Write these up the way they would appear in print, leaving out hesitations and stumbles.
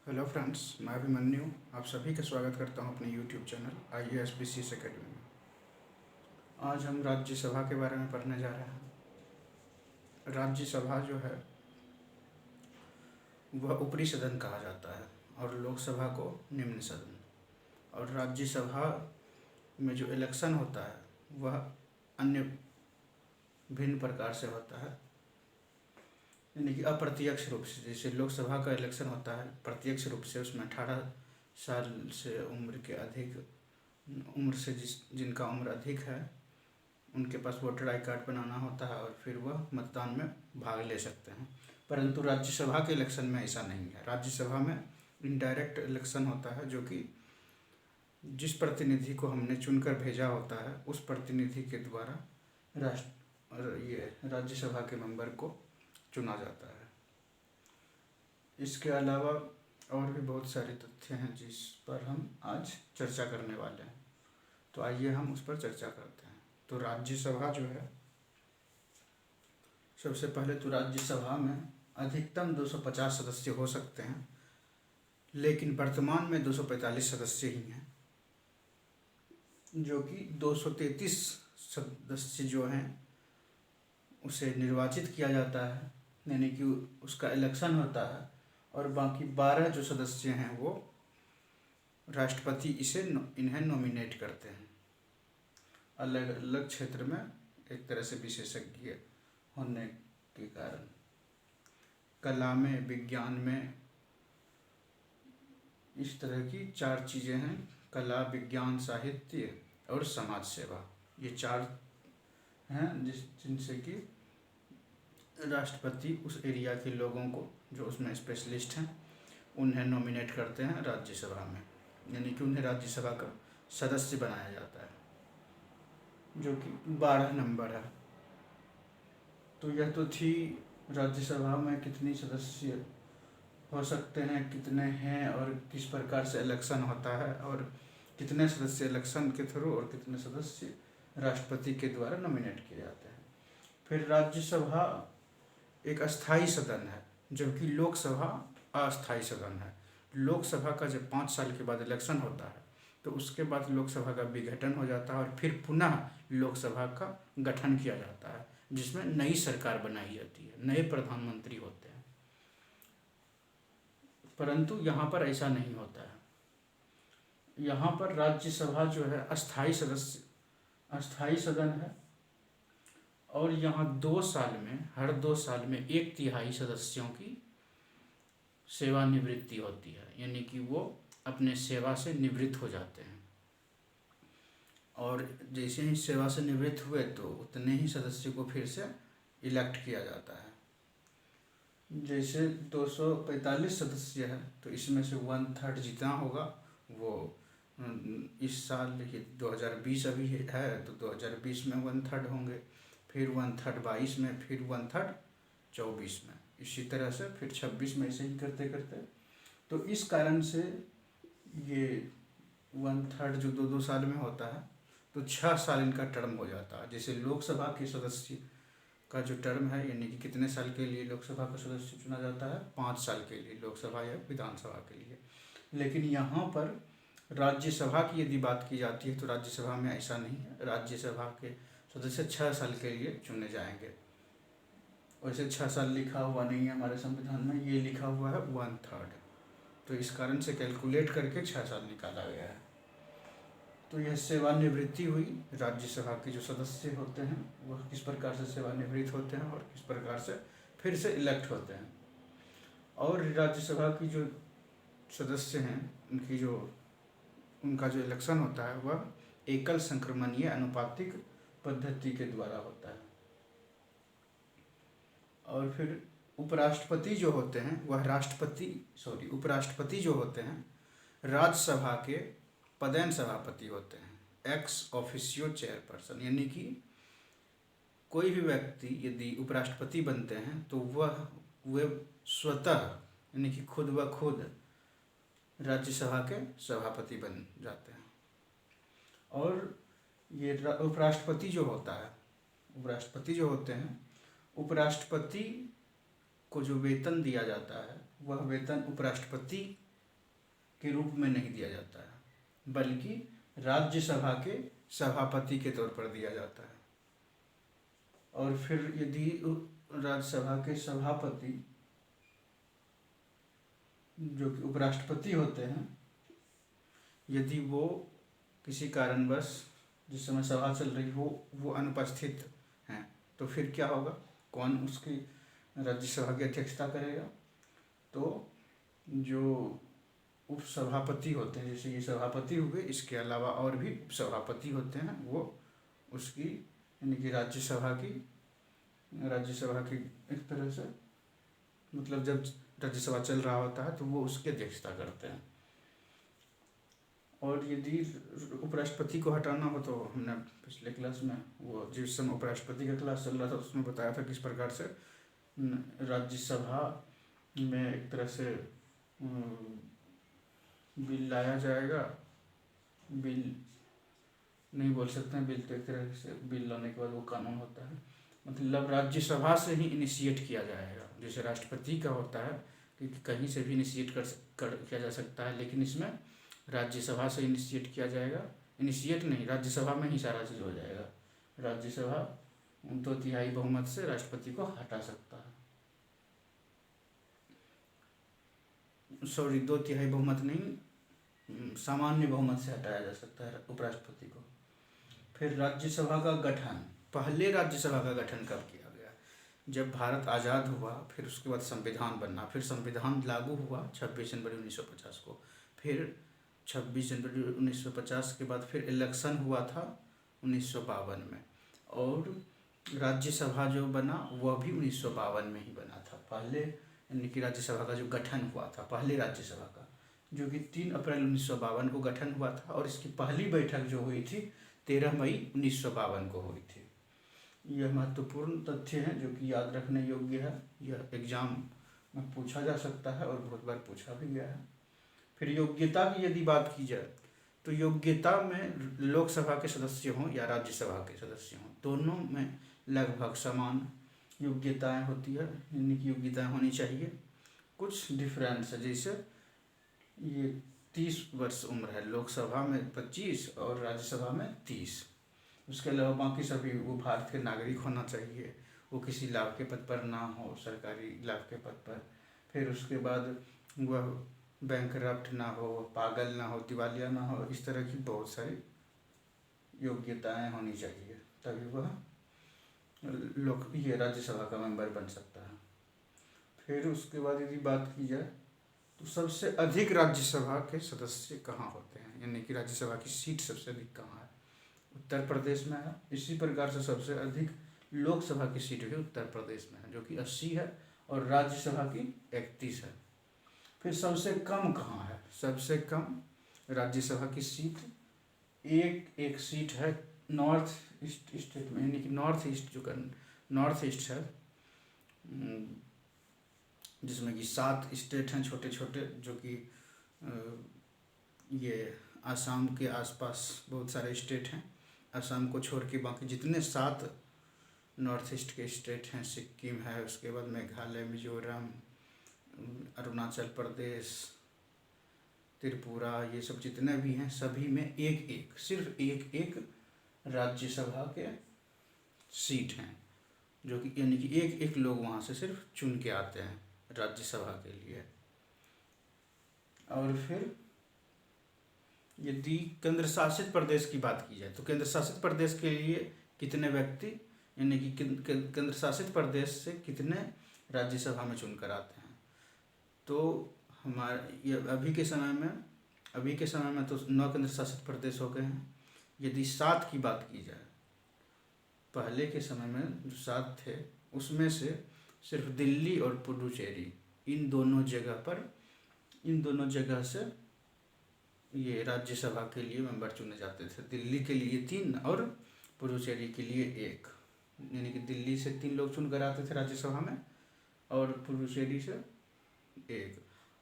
Hello friends, मैं अभिमन्यु आप सभी का स्वागत करता हूं अपने यूट्यूब चैनल IASBCS एकेडमी में। आज हम राज्यसभा के बारे में पढ़ने जा रहे हैं। राज्यसभा जो है वह ऊपरी सदन कहा जाता है और लोकसभा को निम्न सदन। और राज्यसभा में जो इलेक्शन होता है वह अन्य भिन्न प्रकार से होता है, यानी कि अप्रत्यक्ष रूप से। जैसे लोकसभा का इलेक्शन होता है प्रत्यक्ष रूप से, उसमें 18 साल से उम्र से जिनका उम्र अधिक है उनके पास वोटर आई कार्ड बनाना होता है और फिर वह मतदान में भाग ले सकते हैं। परंतु राज्यसभा के इलेक्शन में ऐसा नहीं है। राज्यसभा में इनडायरेक्ट इलेक्शन होता है, जो कि जिस प्रतिनिधि को हमने चुनकर भेजा होता है उस प्रतिनिधि के द्वारा राज्यसभा के मेंबर को चुना जाता है। इसके अलावा और भी बहुत सारे तथ्य हैं जिस पर हम आज चर्चा करने वाले हैं, तो आइए हम उस पर चर्चा करते हैं। तो राज्यसभा जो है, सबसे पहले तो राज्यसभा में अधिकतम 250 सदस्य हो सकते हैं, लेकिन वर्तमान में 245 सदस्य ही हैं, जो कि 233 सदस्य जो हैं उसे निर्वाचित किया जाता है, यानी कि उसका इलेक्शन होता है, और बाकी 12 जो सदस्य हैं वो राष्ट्रपति इन्हें नॉमिनेट करते हैं, अलग अलग क्षेत्र में एक तरह से विशेषज्ञ होने के कारण। कला में, विज्ञान में, इस तरह की 4 चीज़ें हैं: कला, विज्ञान, साहित्य और समाज सेवा। ये 4 हैं जिनसे कि राष्ट्रपति उस एरिया के लोगों को, जो उसमें स्पेशलिस्ट हैं, उन्हें नॉमिनेट करते हैं राज्यसभा में, यानी कि उन्हें राज्यसभा का सदस्य बनाया जाता है, जो कि 12 नंबर है। तो यह तो थी राज्यसभा में कितनी सदस्य हो सकते हैं, कितने हैं, और किस प्रकार से इलेक्शन होता है, और कितने सदस्य इलेक्शन के थ्रू और कितने सदस्य राष्ट्रपति के द्वारा नॉमिनेट किए जाते हैं। फिर राज्यसभा एक अस्थाई सदन है, जबकि लोकसभा अस्थाई सदन है। लोकसभा का जब 5 साल के बाद इलेक्शन होता है तो उसके बाद लोकसभा का विघटन हो जाता है और फिर पुनः लोकसभा का गठन किया जाता है, जिसमें नई सरकार बनाई जाती है, नए प्रधानमंत्री होते हैं। परंतु यहाँ पर ऐसा नहीं होता है। यहाँ पर राज्यसभा जो है अस्थाई सदन है, और यहाँ 2 साल में, हर 2 साल में 1/3 सदस्यों की सेवानिवृत्ति होती है, यानी कि वो अपने सेवा से निवृत्त हो जाते हैं। और जैसे ही सेवा से निवृत्त हुए तो उतने ही सदस्य को फिर से इलेक्ट किया जाता है। जैसे 245 सदस्य है तो इसमें से 1/3 जितना होगा वो इस साल, ये 2020 अभी है तो 2020 में 1/3 होंगे, फिर 1/3 22 में, फिर 1/3 24 में, इसी तरह से फिर 26 में, ऐसे ही करते करते। तो इस कारण से ये 1/3 जो 2-2 साल में होता है तो 6 साल इनका टर्म हो जाता है। जैसे लोकसभा के सदस्य का जो टर्म है, यानी कि कितने साल के लिए लोकसभा का सदस्य चुना जाता है, 5 साल के लिए लोकसभा या विधानसभा के लिए। लेकिन यहाँ पर राज्यसभा की यदि बात की जाती है तो राज्यसभा में ऐसा नहीं है। राज्यसभा के सदस्य 6 साल के लिए चुने जाएंगे। वैसे 6 साल लिखा हुआ नहीं है हमारे संविधान में, ये लिखा हुआ है 1/3, तो इस कारण से कैलकुलेट करके 6 साल निकाला गया है। तो यह सेवानिवृत्ति हुई। राज्यसभा के जो सदस्य होते हैं वह किस प्रकार से सेवानिवृत्त होते हैं और किस प्रकार से फिर से इलेक्ट होते हैं। और राज्यसभा की जो सदस्य हैं उनका जो इलेक्शन होता है वह एकल संक्रमणीय अनुपातिक पद्धति के द्वारा होता है। और फिर उपराष्ट्रपति जो होते हैं वह उपराष्ट्रपति जो होते हैं राज्यसभा के पदेन सभापति होते हैं, एक्स ऑफिशियो चेयरपर्सन, यानी कि कोई भी व्यक्ति यदि उपराष्ट्रपति बनते हैं तो वे स्वतः, यानी कि खुद ब खुद राज्यसभा के सभापति बन जाते हैं। और ये उपराष्ट्रपति जो होते हैं, उपराष्ट्रपति को जो वेतन दिया जाता है वह वेतन उपराष्ट्रपति के रूप में नहीं दिया जाता है, बल्कि राज्यसभा के सभापति के तौर पर दिया जाता है। और फिर यदि राज्यसभा के सभापति जो कि उपराष्ट्रपति होते हैं, यदि वो किसी कारणवश जिस समय सभा चल रही हो वो अनुपस्थित हैं, तो फिर क्या होगा, कौन उसकी राज्यसभा की अध्यक्षता करेगा? तो जो उपसभापति होते हैं, जैसे ये सभापति हुए, इसके अलावा और भी उपसभापति होते हैं, वो उसकी यानी कि राज्यसभा की एक तरह से मतलब जब राज्यसभा चल रहा होता है तो वो उसकी अध्यक्षता करते हैं। और यदि उपराष्ट्रपति को हटाना हो तो हमने पिछले क्लास में वो जिस समय उपराष्ट्रपति का क्लास चल रहा था उसमें बताया था किस प्रकार से राज्यसभा में एक तरह से बिल लाया जाएगा। बिल नहीं बोल सकते हैं, बिल तो एक तरह से बिल लाने के बाद वो कानून होता है, मतलब राज्यसभा से ही इनिशिएट किया जाएगा। जैसे राष्ट्रपति का होता है कि कहीं से भी इनिशिएट किया जा सकता है, लेकिन इसमें राज्यसभा से इनिशिएट किया जाएगा। इनिशिएट नहीं, राज्यसभा में ही सारा चीज़ हो जाएगा। राज्यसभा 2/3 बहुमत से राष्ट्रपति को हटा सकता है, सॉरी 2/3 बहुमत नहीं, सामान्य बहुमत से हटाया जा सकता है उपराष्ट्रपति को। फिर राज्यसभा का गठन, पहले राज्यसभा का गठन कब किया गया? जब भारत आज़ाद हुआ, फिर उसके बाद संविधान बना, फिर संविधान लागू हुआ 26 जनवरी 1950 को। फिर 26 जनवरी 1950 के बाद फिर इलेक्शन हुआ था 1952 में, और राज्यसभा जो बना वह भी 1952 में ही बना था। पहले यानी कि राज्यसभा का जो गठन हुआ था, पहले राज्यसभा का, जो कि 3 अप्रैल 1952 को गठन हुआ था, और इसकी पहली बैठक जो हुई थी 13 मई 1952 को हुई थी। यह महत्वपूर्ण तथ्य है जो कि याद रखने योग्य है। यह एग्जाम में पूछा जा सकता है और बहुत बार पूछा भी गया है। फिर योग्यता की यदि बात की जाए तो योग्यता में लोकसभा के सदस्य हों या राज्यसभा के सदस्य हों, दोनों में लगभग समान योग्यताएं होती है, यानी कि योग्यताएं होनी चाहिए। कुछ डिफरेंस है, जैसे ये 30 वर्ष उम्र है, लोकसभा में 25 और राज्यसभा में 30। उसके अलावा बाकी सभी, वो भारत के नागरिक होना चाहिए, वो किसी लाभ के पद पर ना हो, सरकारी लाभ के पद पर। फिर उसके बाद वह बैंकरप्ट ना हो, पागल ना हो, दिवालिया ना हो, इस तरह की बहुत सारी योग्यताएं होनी चाहिए, तभी वह ये राज्यसभा का मेंबर बन सकता है। फिर उसके बाद यदि बात की जाए तो सबसे अधिक राज्यसभा के सदस्य कहाँ होते हैं, यानी कि राज्यसभा की सीट सबसे अधिक कहाँ है? उत्तर प्रदेश में है। इसी प्रकार से सबसे अधिक लोकसभा की सीट भी उत्तर प्रदेश में है, जो कि 80 है, और राज्यसभा की 31 है। फिर सबसे कम कहाँ है? सबसे कम राज्यसभा की सीट एक सीट है नॉर्थ ईस्ट स्टेट में, यानी कि नॉर्थ ईस्ट नॉर्थ ईस्ट है, जिसमें कि 7 स्टेट हैं छोटे छोटे, जो कि ये आसाम के आसपास बहुत सारे स्टेट हैं। आसाम को छोड़ के बाकी जितने 7 नॉर्थ ईस्ट के स्टेट हैं, सिक्किम है, उसके बाद मेघालय, मिजोरम, अरुणाचल प्रदेश, त्रिपुरा, ये सब जितने भी हैं सभी में सिर्फ एक राज्यसभा के सीट हैं, जो कि यानी कि एक लोग वहाँ से सिर्फ चुन के आते हैं राज्यसभा के लिए। और फिर यदि केंद्र शासित प्रदेश की बात की जाए तो केंद्र शासित प्रदेश के लिए कितने व्यक्ति, यानी कि केंद्र शासित प्रदेश से कितने राज्यसभा में चुनकर आते हैं? तो हमारे अभी के समय में तो 9 केंद्र शासित प्रदेश हो गए हैं। यदि 7 की बात की जाए, पहले के समय में जो 7 थे उसमें से सिर्फ दिल्ली और पुडुचेरी, इन दोनों जगह से ये राज्यसभा के लिए मेंबर चुने जाते थे। दिल्ली के लिए 3 और पुडुचेरी के लिए 1, यानी कि दिल्ली से 3 लोग चुनकर आते थे राज्यसभा में और पुडुचेरी से 1।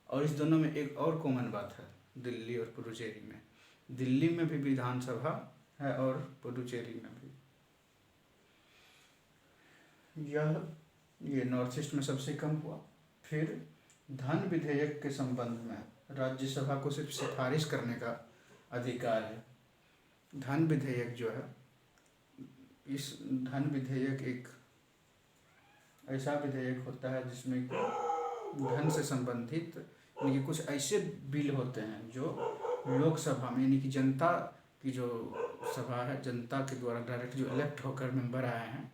और इस दोनों में एक और कॉमन बात है, दिल्ली और पुडुचेरी में, दिल्ली में भी विधानसभा है और पुडुचेरी में भी। ये नॉर्थ ईस्ट में सबसे कम हुआ। फिर धन विधेयक के संबंध में राज्यसभा को सिर्फ सिफारिश करने का अधिकार है। धन विधेयक जो है, इस धन विधेयक एक ऐसा विधेयक होता है जिसमें कि धन से संबंधित यानी कि कुछ ऐसे बिल होते हैं जो लोकसभा में यानी कि जनता की जो सभा है, जनता के द्वारा डायरेक्ट जो इलेक्ट होकर मेंबर आए हैं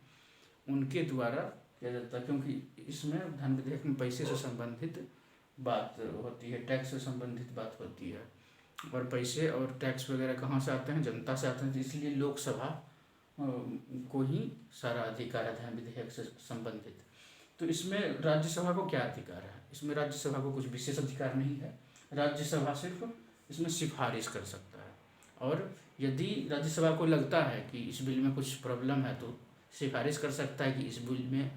उनके द्वारा किया जाता है, क्योंकि इसमें धन विधेयक में पैसे से संबंधित बात होती है, टैक्स से संबंधित बात होती है, और पैसे और टैक्स वगैरह कहाँ से आते हैं, जनता से आते हैं। तो इसलिए लोकसभा को ही सारा अधिकार है धन विधेयक से संबंधित। तो इसमें राज्यसभा को क्या अधिकार है? इसमें राज्यसभा को कुछ विशेष अधिकार नहीं है। राज्यसभा सिर्फ इसमें सिफारिश कर सकता है, और यदि राज्यसभा को लगता है कि इस बिल में कुछ प्रॉब्लम है तो सिफारिश कर सकता है कि इस बिल में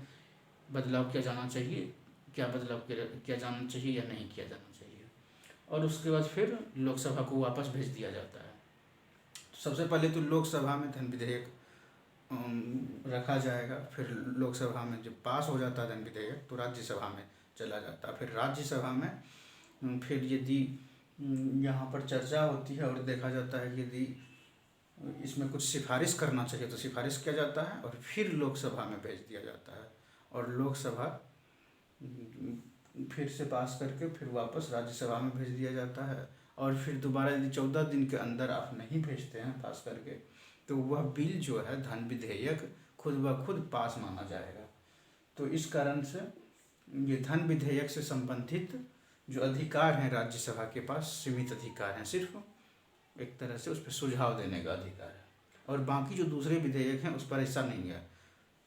बदलाव किया जाना चाहिए, क्या बदलाव किया जाना चाहिए या नहीं किया जाना चाहिए, और उसके बाद फिर लोकसभा को वापस भेज दिया जाता है। सबसे पहले तो लोकसभा में धन विधेयक रखा जाएगा, फिर लोकसभा में जब पास हो जाता है धन विधेयक तो राज्यसभा में चला जाता है। फिर राज्यसभा में फिर यदि यहाँ पर चर्चा होती है और देखा जाता है कि यदि इसमें कुछ सिफारिश करना चाहिए तो सिफारिश किया जाता है, और फिर लोकसभा में भेज दिया जाता है, और लोकसभा फिर से पास करके फिर वापस राज्यसभा में भेज दिया जाता है। और फिर दोबारा यदि 14 दिन के अंदर आप नहीं भेजते हैं पास करके तो वह बिल जो है धन विधेयक खुद ब खुद पास माना जाएगा। तो इस कारण से ये धन विधेयक से संबंधित जो अधिकार हैं राज्यसभा के पास सीमित अधिकार हैं, सिर्फ एक तरह से उस पर सुझाव देने का अधिकार है, और बाकी जो दूसरे विधेयक हैं उस पर ऐसा नहीं है।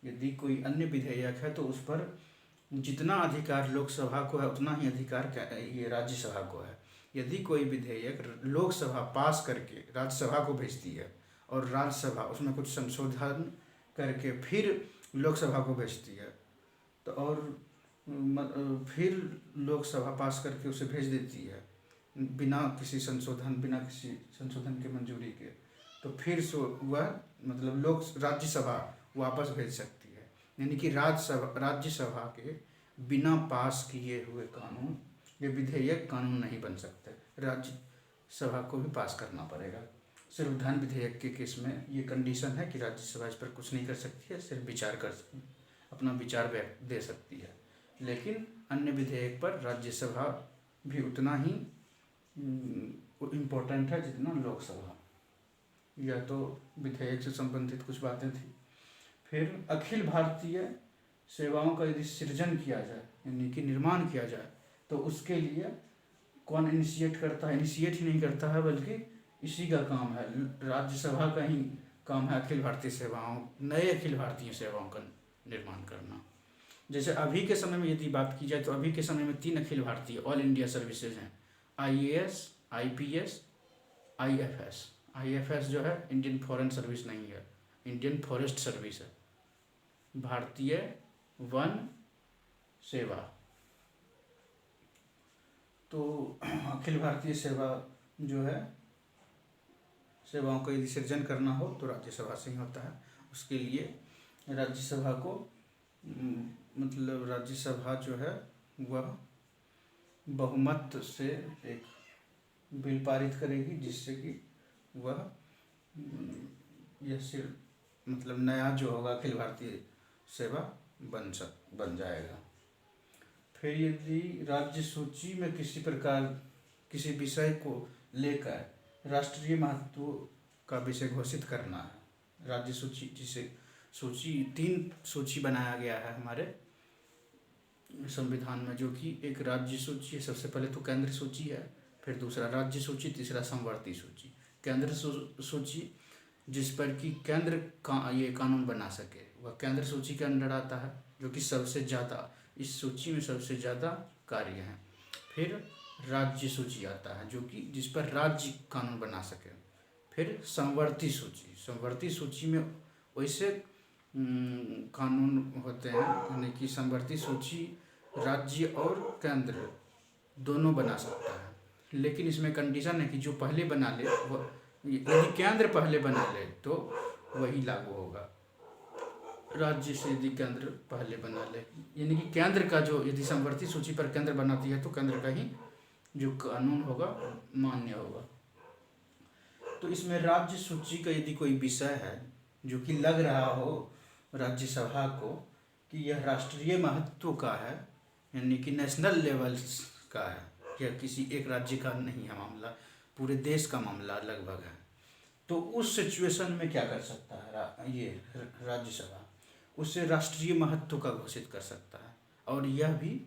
यदि कोई अन्य विधेयक है तो उस पर जितना अधिकार लोकसभा को है उतना ही अधिकार ये राज्यसभा को है। यदि कोई विधेयक लोकसभा पास करके राज्यसभा को भेजती है और राज्यसभा उसमें कुछ संशोधन करके फिर लोकसभा को भेजती है तो और फिर लोकसभा पास करके उसे भेज देती है बिना किसी संशोधन के मंजूरी के, तो फिर वह मतलब राज्यसभा वापस भेज सकती है। यानी कि राज्यसभा के बिना पास किए हुए कानून ये विधेयक कानून नहीं बन सकते, राज्यसभा को भी पास करना पड़ेगा। सिर्फ धन विधेयक के केस में ये कंडीशन है कि राज्यसभा इस पर कुछ नहीं कर सकती है, सिर्फ अपना विचार व्यक्त दे सकती है। लेकिन अन्य विधेयक पर राज्यसभा भी उतना ही इम्पोर्टेंट है जितना लोकसभा। यह तो विधेयक से संबंधित कुछ बातें थी। फिर अखिल भारतीय सेवाओं का यदि सृजन किया जाए यानी कि निर्माण किया जाए तो उसके लिए कौन इनिशिएट करता है? इनिशिएट ही नहीं करता है बल्कि इसी का काम है, राज्यसभा का ही काम है अखिल भारतीय सेवाओं, नए अखिल भारतीय सेवाओं का निर्माण करना। जैसे अभी के समय में यदि बात की जाए तो अभी के समय में 3 Akhil Bharatiya all India services हैं, IAS, IPS, IFS। IFS जो है इंडियन फॉरेन सर्विस नहीं है, इंडियन फॉरेस्ट सर्विस है, भारतीय वन सेवा। तो अखिल भारतीय सेवा जो है सेवाओं का यदि सृजन करना हो तो राज्यसभा से ही होता है। उसके लिए राज्यसभा को मतलब राज्यसभा जो है वह बहुमत से एक बिल पारित करेगी जिससे कि वह यह सिर्फ मतलब नया जो होगा अखिल भारतीय सेवा बन जाएगा। फिर यदि राज्य सूची में किसी प्रकार किसी विषय को लेकर राष्ट्रीय महत्व का विषय घोषित करना है, राज्य सूची जिसे सूची 3 सूची बनाया गया है हमारे संविधान में, जो कि एक राज्य सूची है, सबसे पहले तो केंद्र सूची है, फिर दूसरा राज्य सूची, तीसरा समवर्ती सूची। केंद्र सूची जिस पर कि केंद्र का ये कानून बना सके वह केंद्र सूची के अंदर आता है, जो कि सबसे ज़्यादा इस सूची में सबसे ज़्यादा कार्य हैं। फिर राज्य सूची आता है जो कि जिस पर राज्य कानून बना सके। फिर समवर्ती सूची में वैसे कानून होते हैं यानी कि समवर्ती सूची राज्य और केंद्र दोनों बना सकता है, लेकिन इसमें कंडीशन है कि जो पहले बना ले वह यदि केंद्र पहले बना ले तो वही लागू होगा, राज्य से यदि केंद्र पहले बना ले। यानी कि केंद्र का जो यदि समवर्ती सूची पर केंद्र बनाती है तो केंद्र का ही जो कानून होगा मान्य होगा। तो इसमें राज्य सूची का यदि कोई विषय है जो कि लग रहा हो राज्यसभा को कि यह राष्ट्रीय महत्व का है, यानी कि नेशनल लेवल का है, यह किसी एक राज्य का नहीं है मामला, पूरे देश का मामला लगभग है, तो उस सिचुएशन में क्या कर सकता है ये राज्यसभा, उससे राष्ट्रीय महत्व का घोषित कर सकता है। और यह भी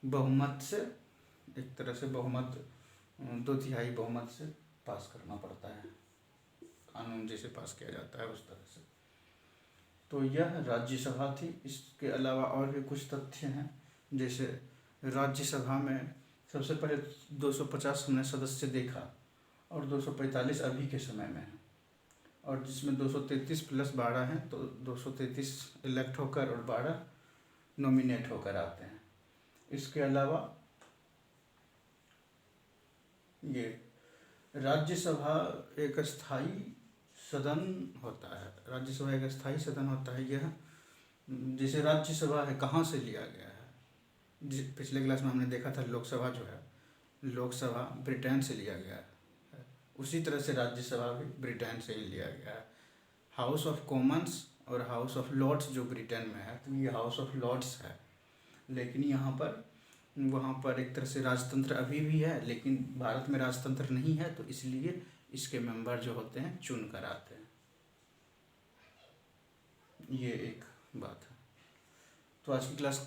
बहुमत से, एक तरह से बहुमत 2/3 बहुमत से पास करना पड़ता है, कानून जैसे पास किया जाता है उस तरह से। तो यह राज्यसभा थी। इसके अलावा और भी कुछ तथ्य हैं, जैसे राज्यसभा में सबसे पहले 250 हमने सदस्य देखा और 245 अभी के समय में है, और जिसमें 233 + 12 हैं, तो 233 इलेक्ट होकर और 12 नॉमिनेट होकर आते हैं। इसके अलावा ये राज्यसभा एक स्थायी सदन होता है, राज्यसभा एक स्थायी सदन होता है। यह जैसे राज्यसभा है कहाँ से लिया गया है, जिस पिछले क्लास में हमने देखा था लोकसभा जो है, लोकसभा ब्रिटेन से लिया गया है, उसी तरह से राज्यसभा भी ब्रिटेन से ही लिया गया है। हाउस ऑफ कॉमन्स और हाउस ऑफ लॉर्ड्स जो ब्रिटेन में है, तो ये हाउस ऑफ लॉर्ड्स है, लेकिन यहाँ पर वहाँ पर एक तरह से राजतंत्र अभी भी है, लेकिन भारत में राजतंत्र नहीं है, तो इसलिए इसके मेंबर जो होते हैं चुन कर आते हैं। ये एक बात है। तो आज की क्लास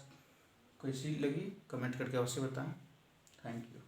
कैसी लगी कमेंट करके अवश्य बताएं। Thank you.